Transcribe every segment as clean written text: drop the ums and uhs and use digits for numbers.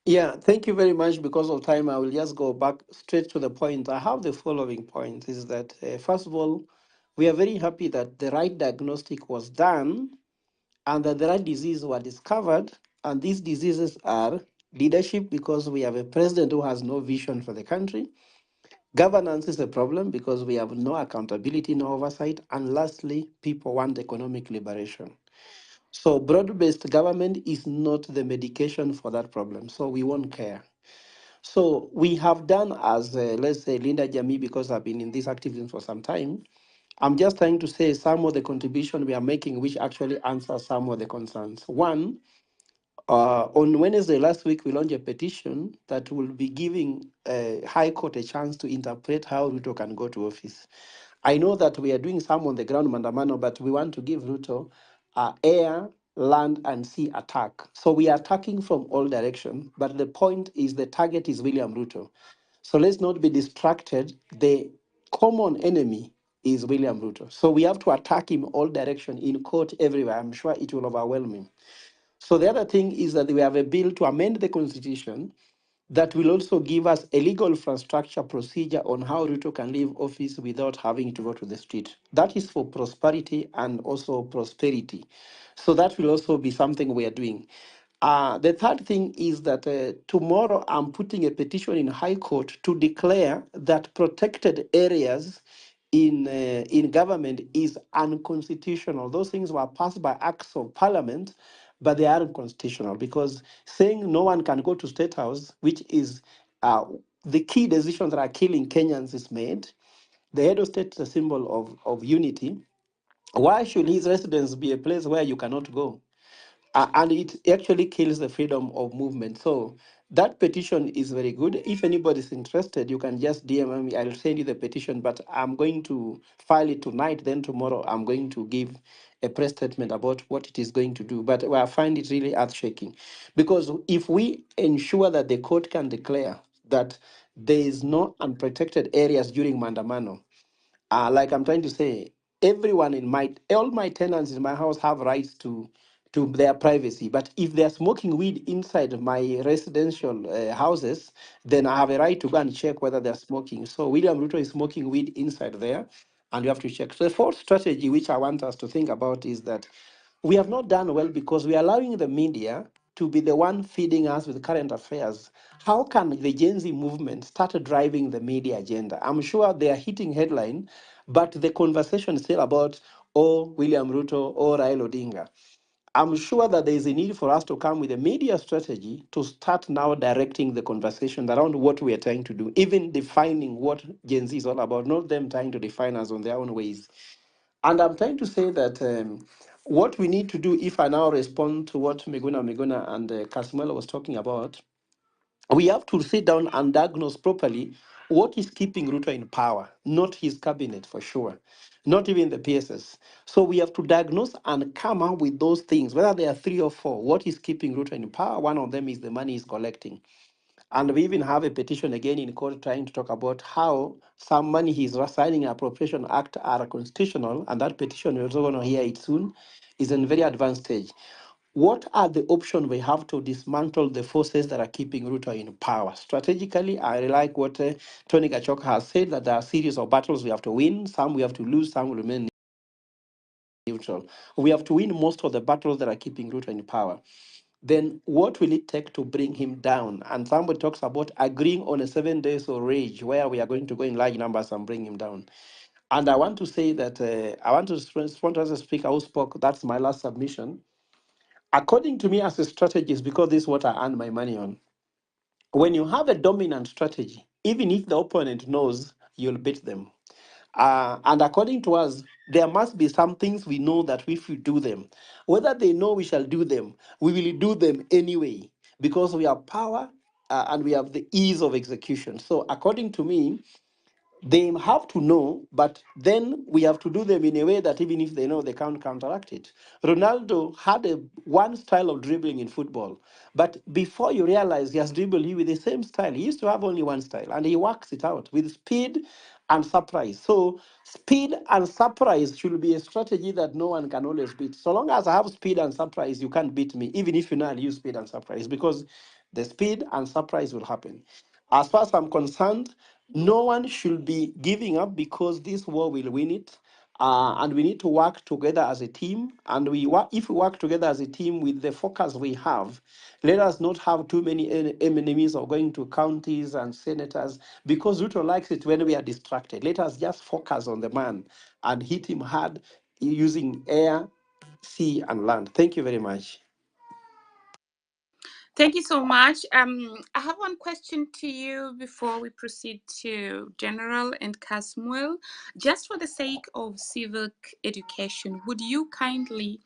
Yeah, thank you very much. Because of time, I will just go back straight to the point. I have the following point is that, first of all, we are very happy that the right diagnostic was done and that the right diseases were discovered. And these diseases are leadership, because we have a president who has no vision for the country. Governance is a problem because we have no accountability, no oversight. And lastly, people want economic liberation. So broad-based government is not the medication for that problem. So we won't care. So we have done as, let's say, Linda Jamie, because I've been in this activism for some time. I'm just trying to say some of the contribution we are making, which actually answer some of the concerns. One, on Wednesday last week, we launched a petition that will be giving High Court a chance to interpret how Ruto can go to office. I know that we are doing some on the ground, Mandamano, but we want to give Ruto air, land, and sea attack. So we are attacking from all directions, but the point is the target is William Ruto. So let's not be distracted. The common enemy is William Ruto. So we have to attack him all direction, in court, everywhere. I'm sure it will overwhelm him. So the other thing is that we have a bill to amend the constitution that will also give us a legal infrastructure procedure on how Ruto can leave office without having to go to the street. That is for prosperity and also prosperity. So that will also be something we are doing. The third thing is that tomorrow I'm putting a petition in High Court to declare that protected areas in government is unconstitutional. Those things were passed by acts of parliament, but they are unconstitutional because saying no one can go to State House, which is uh, the key decision that are killing Kenyans, is made. The head of state is a symbol of unity. Why should his residence be a place where you cannot go? And it actually kills the freedom of movement. So that petition is very good. If anybody is interested, you can just DM me. I'll send you the petition, but I'm going to file it tonight. Then tomorrow, I'm going to give a press statement about what it is going to do. But I find it really earth shaking because if we ensure that the court can declare that there is no unprotected areas during Mandamano, like I'm trying to say, everyone in all my tenants in my house have rights to their privacy. But if they're smoking weed inside my residential houses, then I have a right to go and check whether they're smoking. So William Ruto is smoking weed inside there, and you have to check. So the fourth strategy, which I want us to think about, is that we have not done well because we are allowing the media to be the one feeding us with current affairs. How can the Gen Z movement start driving the media agenda? I'm sure they are hitting headline, but the conversation is still about, oh, William Ruto or Raila Odinga. I'm sure that there is a need for us to come with a media strategy to start now directing the conversation around what we are trying to do, even defining what Gen Z is all about, not them trying to define us on their own ways. And I'm trying to say that what we need to do, if I now respond to what Miguna and Kasimela was talking about, we have to sit down and diagnose properly what is keeping Ruto in power, not his cabinet for sure, not even the PSS. So we have to diagnose and come up with those things, whether there are three or four. What is keeping Ruto in power? One of them is the money he's collecting. And we even have a petition again in court trying to talk about how some money he's signing appropriation act are constitutional, and that petition we're also going to hear it soon, is in very advanced stage. What are the options we have to dismantle the forces that are keeping Ruto in power? Strategically, I like what Tony Gachok has said, that there are a series of battles we have to win. Some we have to lose, some will remain neutral. We have to win most of the battles that are keeping Ruto in power. Then what will it take to bring him down? And somebody talks about agreeing on a 7 days of rage where we are going to go in large numbers and bring him down. And I want to say that I want to respond to as a speaker who spoke. That's my last submission. According to me, as a strategist, because this is what I earn my money on, when you have a dominant strategy, even if the opponent knows, you'll beat them. And according to us, there must be some things we know that if we do them, whether they know we shall do them, we will do them anyway because we have power and we have the ease of execution. So, according to me, they have to know, but then we have to do them in a way that even if they know, they can't counteract it. Ronaldo had one style of dribbling in football, but before you realize he has dribbled you with the same style, he used to have only one style, and he works it out with speed and surprise. So speed and surprise should be a strategy that no one can always beat. So long as I have speed and surprise, you can't beat me, even if you know I'll use speed and surprise, because the speed and surprise will happen. As far as I'm concerned, no one should be giving up because this war will win it. And we need to work together as a team. And if we work together as a team with the focus we have, let us not have too many enemies of going to counties and senators, because Ruto likes it when we are distracted. Let us just focus on the man and hit him hard using air, sea, and land. Thank you very much. Thank you so much. I have one question to you before we proceed to General and Casmuel. Just for the sake of civic education, would you kindly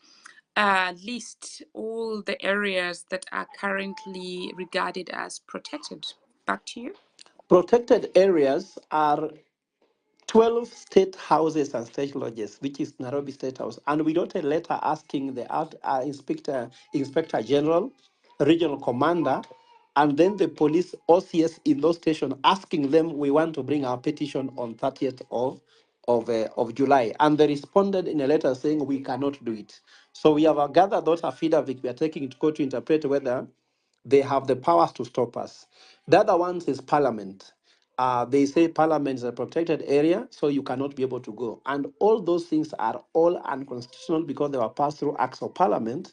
list all the areas that are currently regarded as protected? Back to you. Protected areas are 12 state houses and state lodges, which is Nairobi State House. And we wrote a letter asking the Inspector General, Regional Commander, and then the police OCS in those stations, asking them, we want to bring our petition on 30th of July. And they responded in a letter saying we cannot do it. So we have gathered those affidavits we are taking to court to interpret whether they have the powers to stop us. The other one is Parliament. They say Parliament is a protected area, so you cannot be able to go. And all those things are all unconstitutional because they were passed through acts of Parliament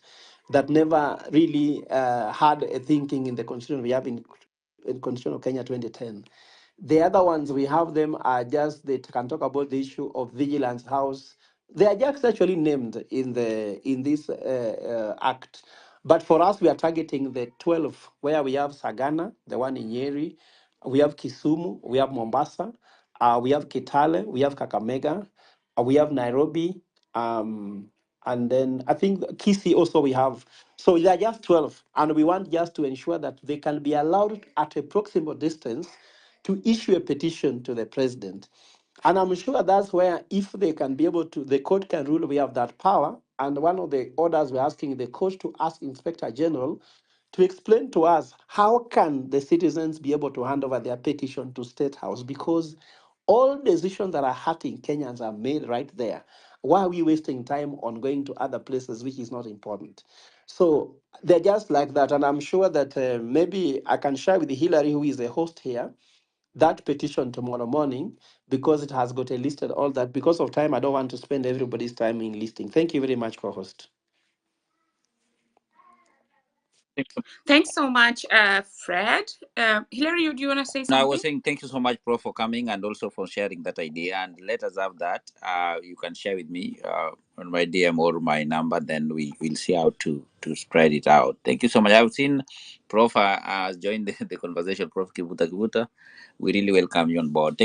that never really had a thinking in the constitution we have in Constitution of Kenya 2010. The other ones we have them are just they can talk about the issue of vigilance house. They are just actually named in this act. But for us, we are targeting the 12 where we have Sagana, the one in Nyeri, we have Kisumu, we have Mombasa, we have Kitale, we have Kakamega, we have Nairobi, and then I think Kisii also we have. So they are just 12, and we want just to ensure that they can be allowed at a proximal distance to issue a petition to the president. And I'm sure that's where, if they can be able to, the court can rule we have that power. And one of the orders we're asking the court to ask Inspector General to explain to us how can the citizens be able to hand over their petition to State House, because all decisions that are hurting Kenyans are made right there. Why are we wasting time on going to other places, which is not important? So they're just like that. And I'm sure that maybe I can share with Hillary, who is the host here, that petition tomorrow morning, because it has got a listed all that. Because of time, I don't want to spend everybody's time in listing. Thank you very much, co-host. Thanks so much, Fred. Hillary, do you want to say something? No, I was saying thank you so much, Prof, for coming and also for sharing that idea. And let us have that. You can share with me on my DM or my number. Then we will see how to spread it out. Thank you so much. I've seen Prof has joined the conversation. Prof Kibuta Kibuta, we really welcome you on board.